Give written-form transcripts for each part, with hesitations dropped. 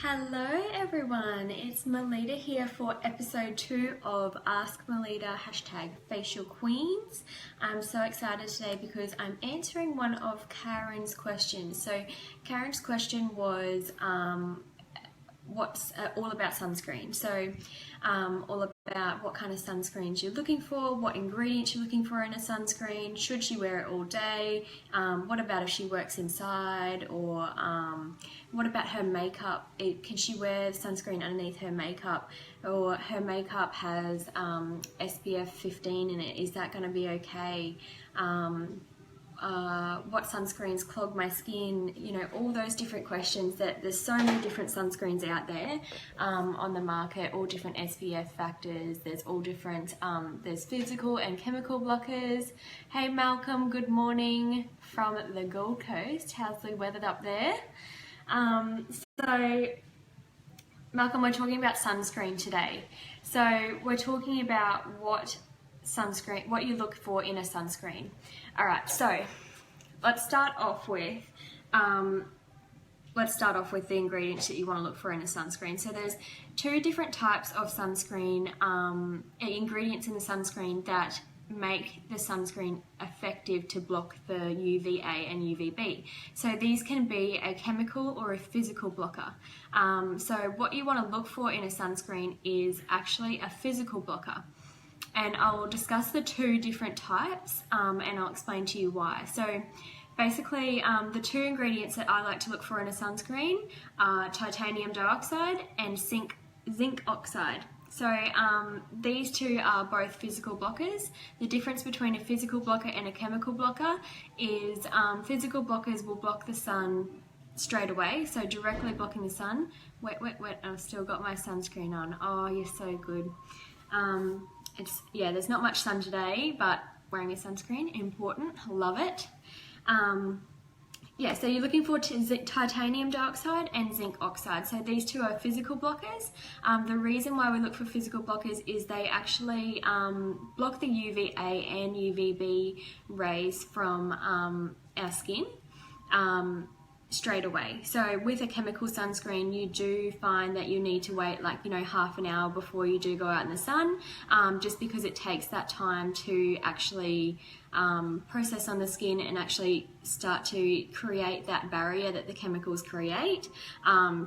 Hello everyone, it's Melita here for episode 2 of Ask Melita #Facial Queens. I'm so excited today because I'm answering one of Karen's questions. So Karen's question was what's all about sunscreen. So all about what kind of sunscreens you're looking for, what ingredients you're looking for in a sunscreen, should she wear it all day, what about if she works inside, or what about her makeup, can she wear sunscreen underneath her makeup, or her makeup has SPF 15 in it, is that going to be okay? What sunscreens clog my skin, all those different questions. That there's so many different sunscreens out there on the market, all different SPF factors, there's all different, there's physical and chemical blockers. Hey Malcolm, good morning from the Gold Coast, how's the weather up there? So Malcolm, we're talking about sunscreen today. So we're talking about what you look for in a sunscreen. Alright, so let's start off with the ingredients that you want to look for in a sunscreen. So there's two different types of sunscreen, ingredients in the sunscreen that make the sunscreen effective to block the UVA and UVB. So these can be a chemical or a physical blocker. So what you want to look for in a sunscreen is actually a physical blocker. And I'll discuss the two different types and I'll explain to you why. So basically the two ingredients that I like to look for in a sunscreen are titanium dioxide and zinc oxide. So these two are both physical blockers. The difference between a physical blocker and a chemical blocker is physical blockers will block the sun straight away, so directly blocking the sun. Wet, I've still got my sunscreen on. Oh, you're so good. There's not much sun today, but wearing a sunscreen, important, love it. So you're looking for titanium dioxide and zinc oxide. So these two are physical blockers. The reason why we look for physical blockers is they actually block the UVA and UVB rays from our skin straight away. So with a chemical sunscreen, you do find that you need to wait half an hour before you do go out in the sun, just because it takes that time to actually process on the skin and actually start to create that barrier that the chemicals create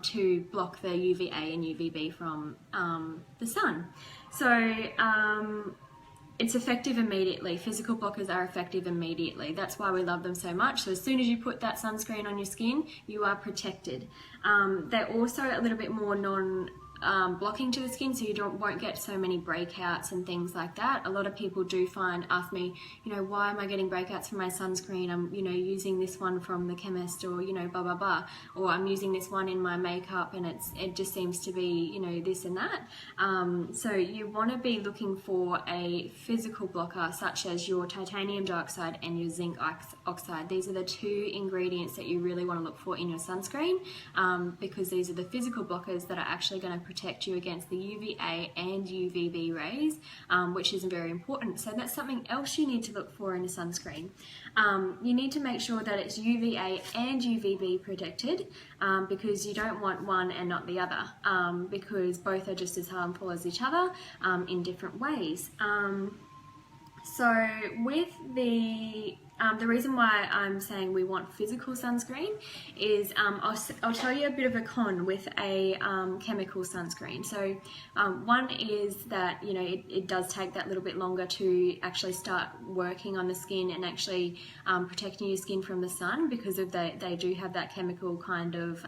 to block the UVA and UVB from the sun. So it's effective immediately. Physical blockers are effective immediately. That's why we love them so much. So as soon as you put that sunscreen on your skin, you are protected. They're also a little bit more blocking to the skin, so you won't get so many breakouts and things like that. A lot of people do ask me, why am I getting breakouts from my sunscreen? I'm, using this one from the chemist, or, blah, blah, blah. Or I'm using this one in my makeup and it just seems to be, this and that. So you want to be looking for a physical blocker, such as your titanium dioxide and your zinc oxide. These are the two ingredients that you really want to look for in your sunscreen, because these are the physical blockers that are actually going to protect you against the UVA and UVB rays, which is very important. So that's something else you need to look for in a sunscreen. You need to make sure that it's UVA and UVB protected, because you don't want one and not the other, because both are just as harmful as each other in different ways. So with the reason why I'm saying we want physical sunscreen is I'll tell you a bit of a con with a chemical sunscreen. So one is that it does take that little bit longer to actually start working on the skin and actually protecting your skin from the sun, because of they do have that chemical kind of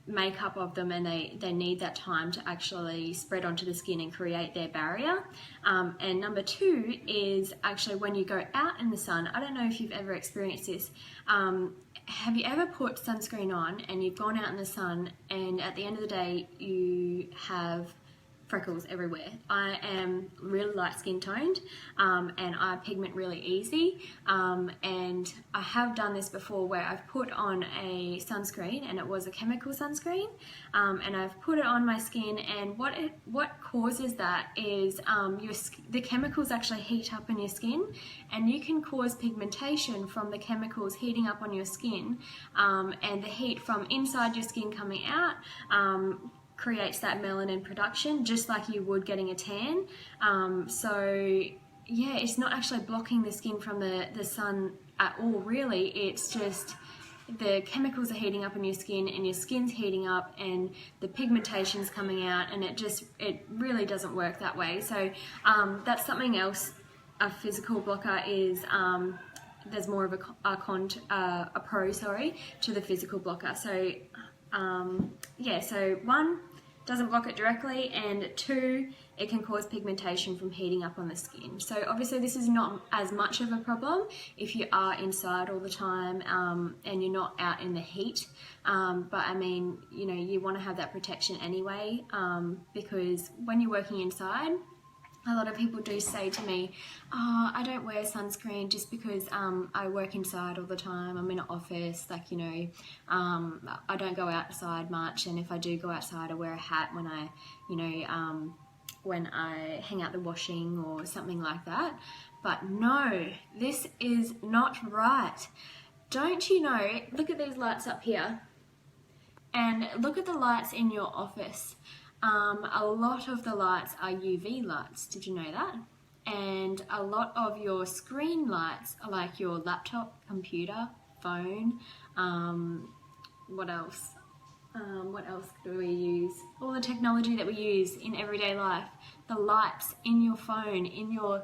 makeup of them, and they need that time to actually spread onto the skin and create their barrier. And number two is actually when you go out in the sun. I don't know if you've ever experienced this. Have you ever put sunscreen on and you've gone out in the sun, and at the end of the day you have freckles everywhere. I am really light skin toned, and I pigment really easy, and I have done this before where I've put on a sunscreen, and it was a chemical sunscreen, and I've put it on my skin, and what causes that is the chemicals actually heat up in your skin, and you can cause pigmentation from the chemicals heating up on your skin, and the heat from inside your skin coming out creates that melanin production, just like you would getting a tan. So yeah, it's not actually blocking the skin from the sun at all, really. It's just the chemicals are heating up in your skin, and your skin's heating up, and the pigmentation's coming out, and it really doesn't work that way. So that's something else. A physical blocker is there's more of a pro to the physical blocker. So yeah, so 1, doesn't block it directly, and 2, it can cause pigmentation from heating up on the skin. So obviously this is not as much of a problem if you are inside all the time, and you're not out in the heat, but I mean, you know, you want to have that protection anyway, because when you're working inside, a lot of people do say to me, oh, I don't wear sunscreen just because I work inside all the time. I'm in an office, like, you know, I don't go outside much, and if I do go outside, I wear a hat when I, you know, when I hang out the washing or something like that. But no, this is not right. Don't you know, look at these lights up here, and look at the lights in your office. A lot of the lights are UV lights, did you know that? And a lot of your screen lights are like your laptop, computer, phone, what else? What else do we use? All the technology that we use in everyday life, the lights in your phone, in your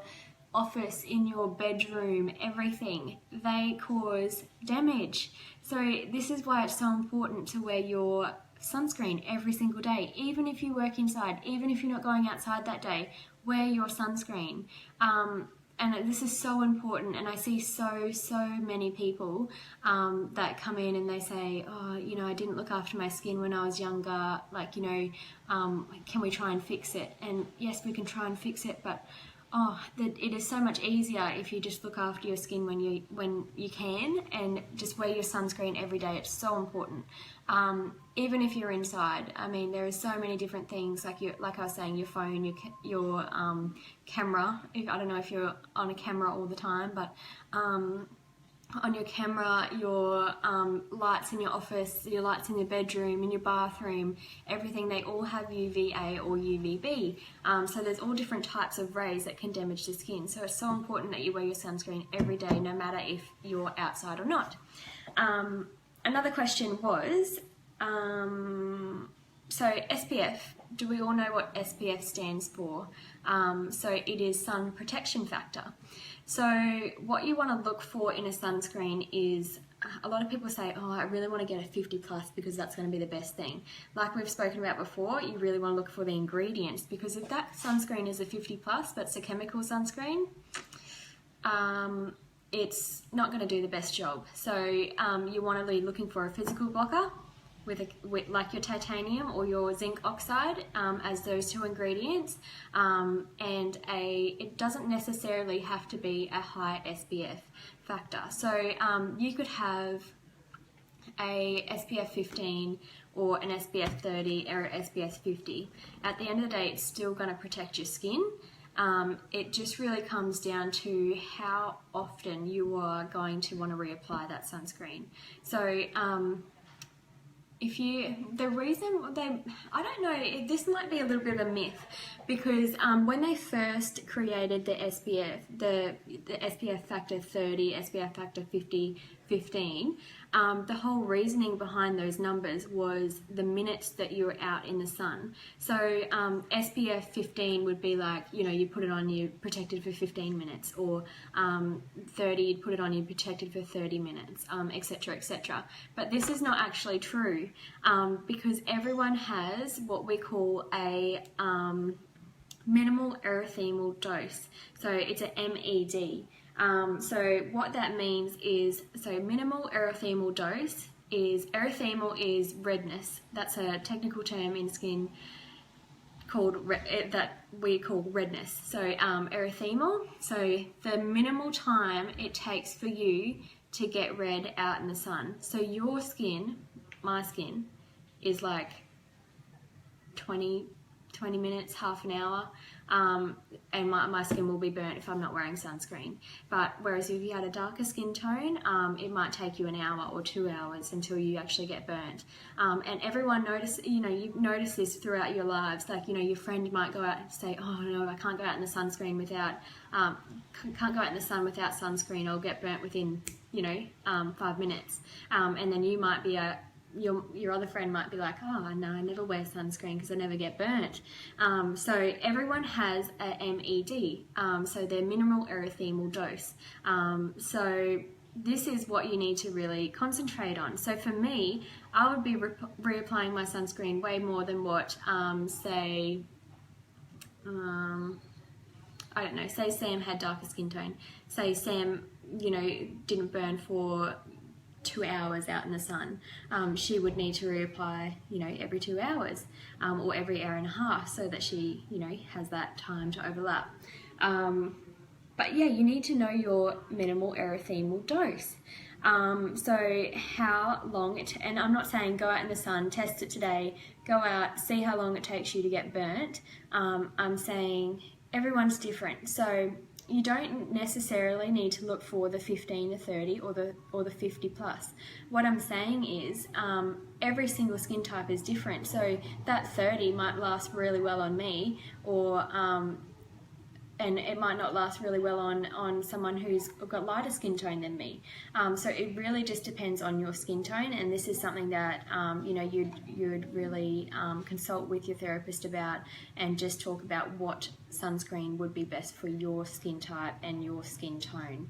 office, in your bedroom, everything, they cause damage. So this is why it's so important to wear your sunscreen every single day. Even if you work inside, even if you're not going outside that day, wear your sunscreen. And this is so important, and I see so many people that come in and they say, oh, you know, I didn't look after my skin when I was younger, like, you know, can we try and fix it? And yes, we can try and fix it, but it is so much easier if you just look after your skin when you can, and just wear your sunscreen every day. It's so important. Even if you're inside, I mean, there are so many different things, like I was saying, your phone, your camera. I don't know if you're on a camera all the time, but on your camera, your lights in your office, your lights in your bedroom, in your bathroom, everything, they all have UVA or UVB. So there's all different types of rays that can damage the skin. So it's so important that you wear your sunscreen every day, no matter if you're outside or not. Another question was, so SPF, do we all know what SPF stands for? So it is sun protection factor. So what you want to look for in a sunscreen is, a lot of people say, oh, I really want to get a 50 plus because that's going to be the best thing. Like we've spoken about before, you really want to look for the ingredients, because if that sunscreen is a 50 plus, that's a chemical sunscreen, it's not going to do the best job. So you want to be looking for a physical blocker with like your titanium or your zinc oxide as those 2 ingredients, and it doesn't necessarily have to be a high SPF factor. So you could have a SPF 15 or an SPF 30 or an SPF 50. At the end of the day, it's still going to protect your skin. It just really comes down to how often you are going to want to reapply that sunscreen. So I don't know, this might be a little bit of a myth, because when they first created the SPF, the SPF factor 30, SPF factor 50, 15, the whole reasoning behind those numbers was the minutes that you were out in the sun. So SPF 15 would be like, you know, you put it on, you protected for 15 minutes, or 30, you'd put it on, you protected for 30 minutes, etc., etc. But this is not actually true, because everyone has what we call a minimal erythemal dose. So it's a MED. So what that means is, so minimal erythemal dose is, erythemal is redness. That's a technical term in skin. that we call redness. So erythemal. So the minimal time it takes for you to get red out in the sun. So your skin, my skin, is like 20 minutes, half an hour, and my skin will be burnt if I'm not wearing sunscreen. But whereas if you had a darker skin tone, it might take you an hour or 2 hours until you actually get burnt. And everyone you notice this throughout your lives. Like, your friend might go out and say, oh no, I can't go out in the sunscreen without, can't go out in the sun without sunscreen, or get burnt within, 5 minutes. And then you might be your other friend might be like, oh no, I never wear sunscreen because I never get burnt. So everyone has a MED, so their minimal erythemal dose. So this is what you need to really concentrate on. So for me, I would be reapplying my sunscreen way more than what, say Sam had darker skin tone. Say Sam, didn't burn for 2 hours out in the sun. She would need to reapply, every 2 hours, or every hour and a half, so that she, has that time to overlap. But yeah, you need to know your minimal erythemal dose. So how long and I'm not saying go out in the sun, test it today, go out, see how long it takes you to get burnt. I'm saying everyone's different. So you don't necessarily need to look for the 15 to 30 or the 50 plus. What I'm saying is every single skin type is different. So that 30 might last really well on me, or and it might not last really well on someone who's got lighter skin tone than me. So it really just depends on your skin tone, and this is something that you'd really consult with your therapist about, and just talk about what sunscreen would be best for your skin type and your skin tone.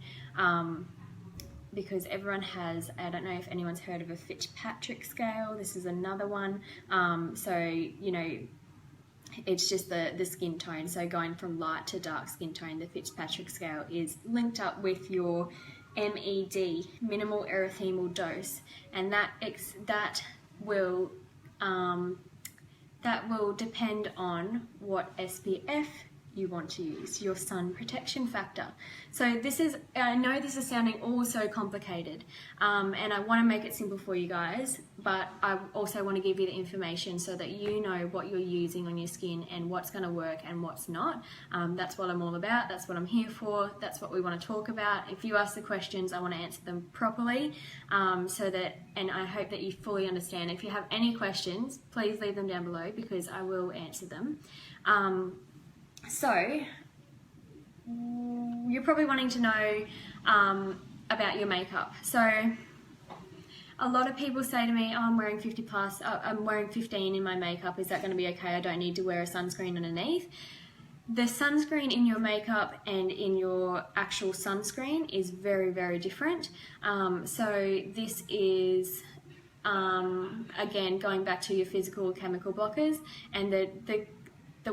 Because everyone has, I don't know if anyone's heard of a Fitzpatrick scale. This is another one. It's just the skin tone. So going from light to dark skin tone, the Fitzpatrick scale is linked up with your MED, minimal erythemal dose, and that will depend on what SPF you want to use, your sun protection factor. So I know this is sounding all so complicated, and I want to make it simple for you guys, but I also want to give you the information so that you know what you're using on your skin and what's going to work and what's not. That's what I'm all about. That's what I'm here for. That's what we want to talk about. If you ask the questions, I want to answer them properly, and I hope that you fully understand. If you have any questions, please leave them down below, because I will answer them. So you're probably wanting to know about your makeup. So a lot of people say to me, oh, I'm wearing 50 plus, I'm wearing 15 in my makeup, is that going to be okay? I don't need to wear a sunscreen underneath. The sunscreen in your makeup and in your actual sunscreen is very, very different. So this is again going back to your physical chemical blockers, and the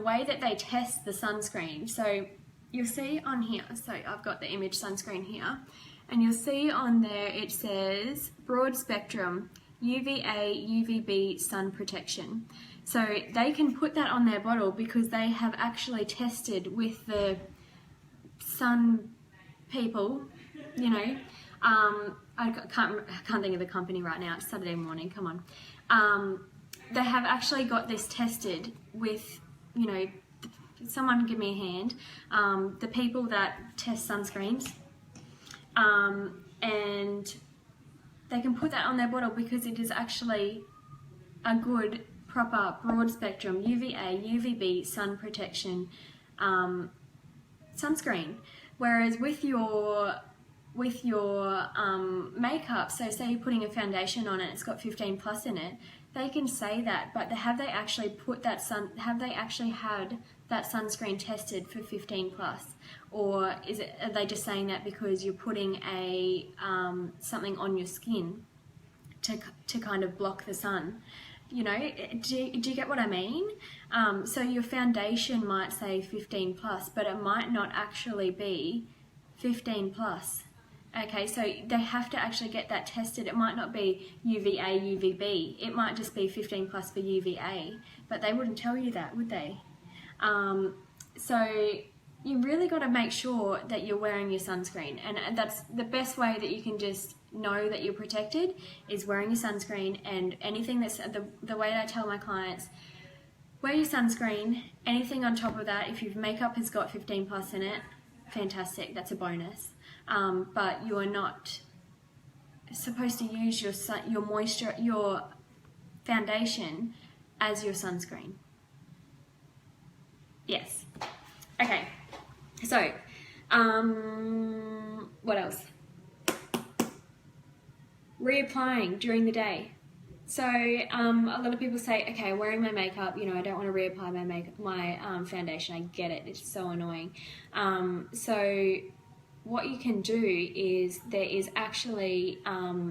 way that they test the sunscreen. So you'll see on here, so I've got the image sunscreen here, and you'll see on there it says broad spectrum UVA, UVB sun protection. So they can put that on their bottle because they have actually tested with the sun people, I can't think of the company right now, it's Saturday morning, come on. They have actually got this tested with, someone give me a hand, the people that test sunscreens, and they can put that on their bottle because it is actually a good, proper, broad spectrum UVA, UVB sun protection sunscreen. Whereas with your makeup, so say you're putting a foundation on it, it's got 15 plus in it, they can say that, but have they actually had that sunscreen tested for 15 plus? Or are they just saying that because you're putting a something on your skin to kind of block the sun? Do you get what I mean? So your foundation might say 15 plus, but it might not actually be 15 plus. Okay, so they have to actually get that tested. It might not be UVA, UVB. It might just be 15 plus for UVA, but they wouldn't tell you that, would they? So you really got to make sure that you're wearing your sunscreen, and that's the best way that you can just know that you're protected is wearing your sunscreen. And anything that's the way I tell my clients, wear your sunscreen. Anything on top of that, if your makeup has got 15 plus in it, fantastic, that's a bonus. But you are not supposed to use your foundation as your sunscreen. Yes. Okay. So, what else? Reapplying during the day. So, a lot of people say, okay, wearing my makeup, I don't want to reapply my foundation. I get it. It's so annoying. So what you can do is there is actually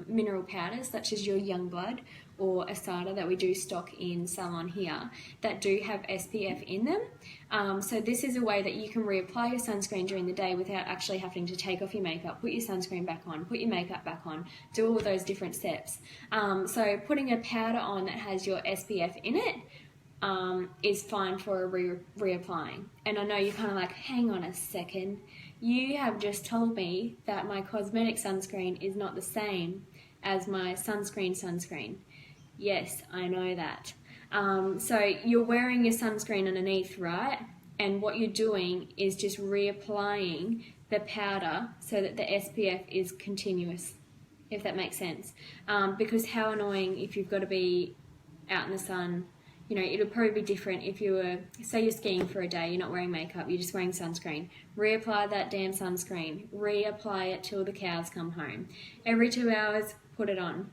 mineral powders such as your Young Blood or Asada that we do stock in salon here that do have SPF in them. So this is a way that you can reapply your sunscreen during the day without actually having to take off your makeup, put your sunscreen back on, put your makeup back on, do all those different steps. So putting a powder on that has your SPF in it is fine for reapplying. And I know you're kind of like, hang on a second, you have just told me that my cosmetic sunscreen is not the same as my sunscreen. Yes, I know that. So you're wearing your sunscreen underneath, right? And what you're doing is just reapplying the powder so that the SPF is continuous, if that makes sense. Because how annoying if you've got to be out in the sun. It'll probably be different if you were, say you're skiing for a day, you're not wearing makeup, you're just wearing sunscreen. Reapply that damn sunscreen. Reapply it till the cows come home. Every 2 hours, put it on.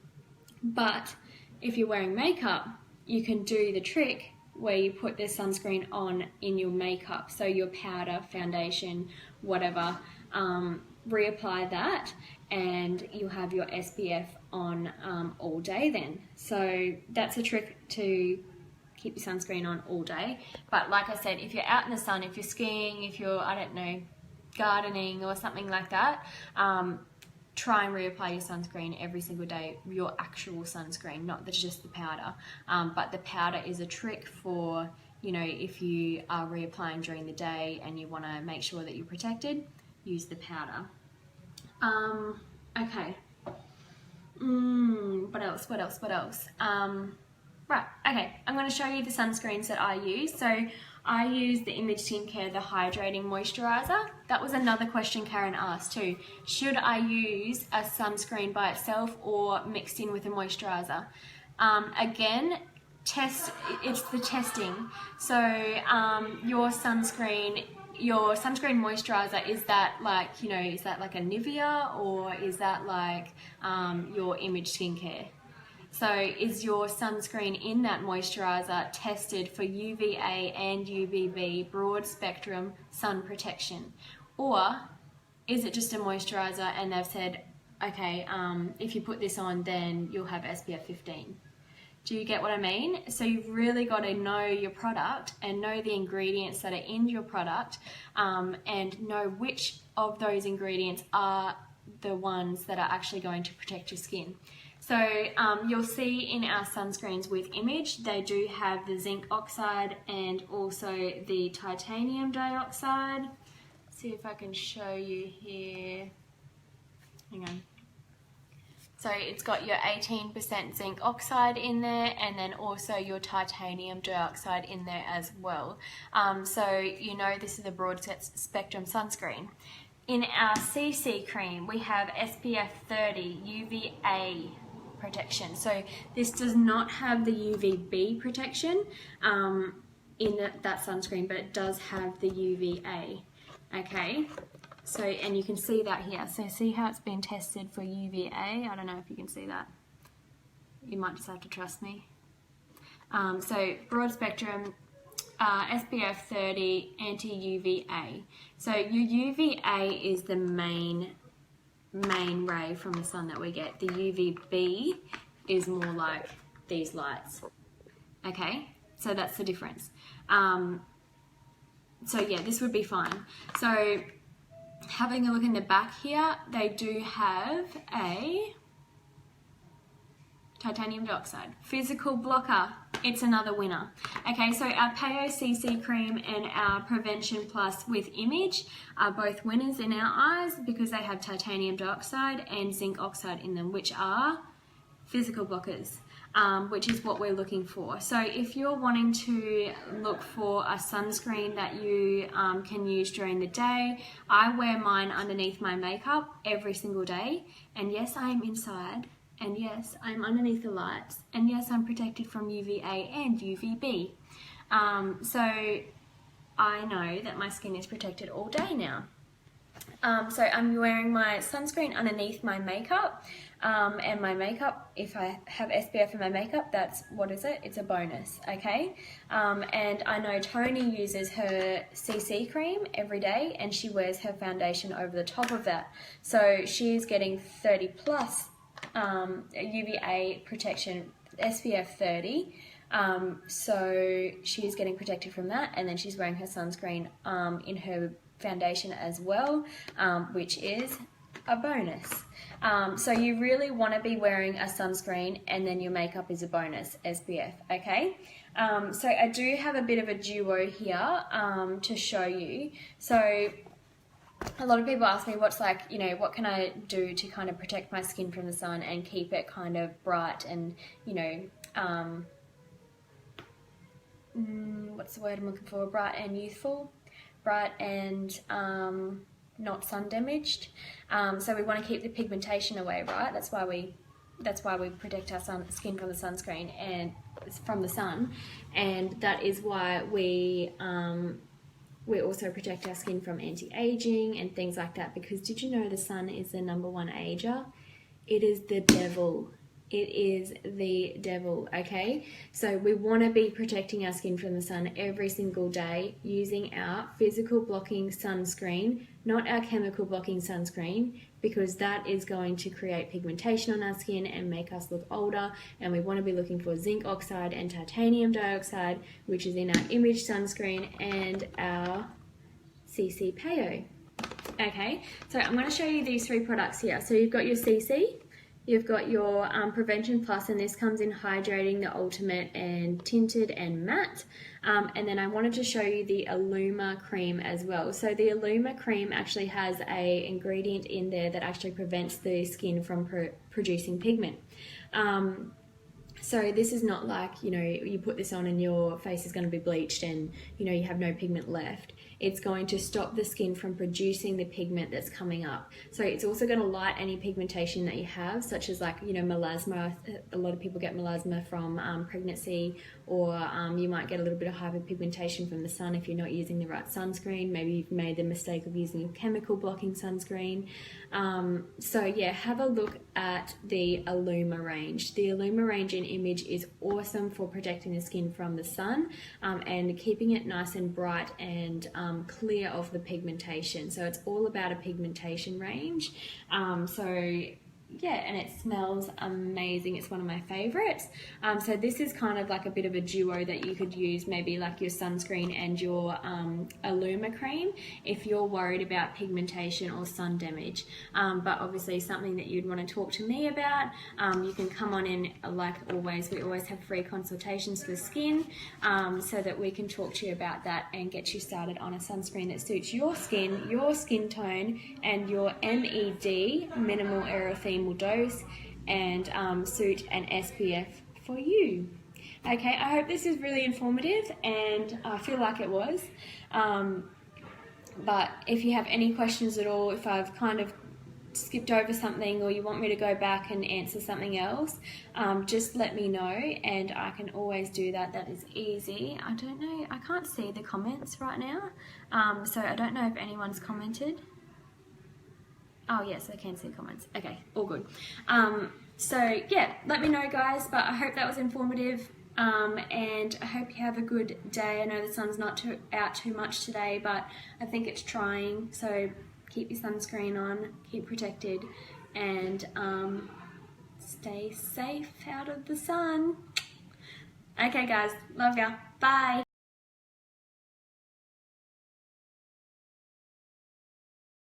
But if you're wearing makeup, you can do the trick where you put the sunscreen on in your makeup. So your powder, foundation, whatever, reapply that and you'll have your SPF on all day then. So that's a trick to keep your sunscreen on all day. But like I said, if you're out in the sun, if you're skiing, if you're, I don't know, gardening or something like that, try and reapply your sunscreen every single day, your actual sunscreen, not just the powder. But the powder is a trick for, if you are reapplying during the day and you want to make sure that you're protected, use the powder. Okay. What else? Right, okay, I'm going to show you the sunscreens that I use. So I use the Image Skincare, the Hydrating Moisturiser. That was another question Karen asked too. Should I use a sunscreen by itself or mixed in with a moisturiser? Again, it's the testing. So your sunscreen moisturiser, is that like, is that like a Nivea or is that like your Image Skincare? So is your sunscreen in that moisturiser tested for UVA and UVB broad spectrum sun protection? Or is it just a moisturiser and they've said, okay, if you put this on then you'll have SPF 15? Do you get what I mean? So you've really got to know your product and know the ingredients that are in your product, and know which of those ingredients are the ones that are actually going to protect your skin. So you'll see in our sunscreens with Image, they do have the zinc oxide and also the titanium dioxide. Let's see if I can show you here. Hang on. So it's got your 18% zinc oxide in there and then also your titanium dioxide in there as well. So this is a broad spectrum sunscreen. In our CC cream, we have SPF 30 UVA protection. So this does not have the UVB protection in that sunscreen, but it does have the UVA. Okay, so and you can see that here. So see how it's been tested for UVA? I don't know if you can see that. You might just have to trust me. So broad spectrum, SPF 30, anti-UVA. So your UVA is the main ray from the sun that we get. The UVB is more like these lights. Okay, so that's the difference. So yeah, this would be fine. So having a look in the back here, they do have a titanium dioxide physical blocker. it's another winner. Okay, so our Peo CC cream and our Prevention Plus with Image are both winners in our eyes because they have titanium dioxide and zinc oxide in them, which are physical blockers, which is what we're looking for. So if you're wanting to look for a sunscreen that you can use during the day, I wear mine underneath my makeup every single day. And yes, I am inside. And yes, I'm underneath the lights. And yes, I'm protected from UVA and UVB. So I know that my skin is protected all day now. So I'm wearing my sunscreen underneath my makeup, and my makeup, if I have SPF in my makeup, that's, what is it? It's a bonus, okay? And I know Tony uses her CC cream every day and she wears her foundation over the top of that. So she's getting 30 plus UVA protection, SPF 30. So she's getting protected from that, and then she's wearing her sunscreen in her foundation as well, which is a bonus. So you really want to be wearing a sunscreen and then your makeup is a bonus, SPF, okay? So I do have a bit of a duo here to show you. So a lot of people ask me what's like, you know, what can I do to kind of protect my skin from the sun and keep it kind of bright and, you know, what's the word I'm looking for? Bright and youthful. Bright and not sun damaged. So we want to keep the pigmentation away, right? That's why we protect our skin from the sunscreen and from the sun, and that is why we also protect our skin from anti-aging and things like that. Because did you know the sun is the #1 ager? It is the devil. It is the devil, okay? So we want to be protecting our skin from the sun every single day using our physical blocking sunscreen, not our chemical blocking sunscreen, because that is going to create pigmentation on our skin and make us look older. And we want to be looking for zinc oxide and titanium dioxide, which is in our Image sunscreen and our CC Peo. Okay, so I'm going to show you these 3 products here. So you've got your CC, you've got your Prevention Plus, and this comes in hydrating, the ultimate, and tinted and matte. And then I wanted to show you the Illuma cream as well. So the Illuma cream actually has a ingredient in there that actually prevents the skin from producing pigment. So this is not like, you know, you put this on and your face is going to be bleached and, you know, you have no pigment left. It's going to stop the skin from producing the pigment that's coming up. So it's also going to light any pigmentation that you have, such as like, you know, melasma. A lot of people get melasma from pregnancy, or you might get a little bit of hyperpigmentation from the sun if you're not using the right sunscreen. Maybe you've made the mistake of using a chemical blocking sunscreen. So yeah, have a look at the Illuma range. The Illuma range in Image is awesome for protecting the skin from the sun and keeping it nice and bright and clear of the pigmentation. So it's all about a pigmentation range. So yeah, and it smells amazing. It's one of my favorites. So this is kind of like a bit of a duo that you could use, maybe like your sunscreen and your Illuma cream if you're worried about pigmentation or sun damage. But obviously something that you'd want to talk to me about. You can come on in, like always, we always have free consultations for skin, so that we can talk to you about that and get you started on a sunscreen that suits your skin tone, and your MED, minimal erythema dose, and suit an SPF for you. Okay, I hope this is really informative, and I feel like it was. But if you have any questions at all, if I've kind of skipped over something or you want me to go back and answer something else, just let me know and I can always do that. That is easy. I don't know, I can't see the comments right now, so I don't know if anyone's commented. Oh yes, I can see comments. Okay, all good. So yeah, let me know guys, but I hope that was informative, and I hope you have a good day. I know the sun's not out too much today, but I think it's trying, so keep your sunscreen on, keep protected, and stay safe out of the sun. Okay guys, love ya, bye.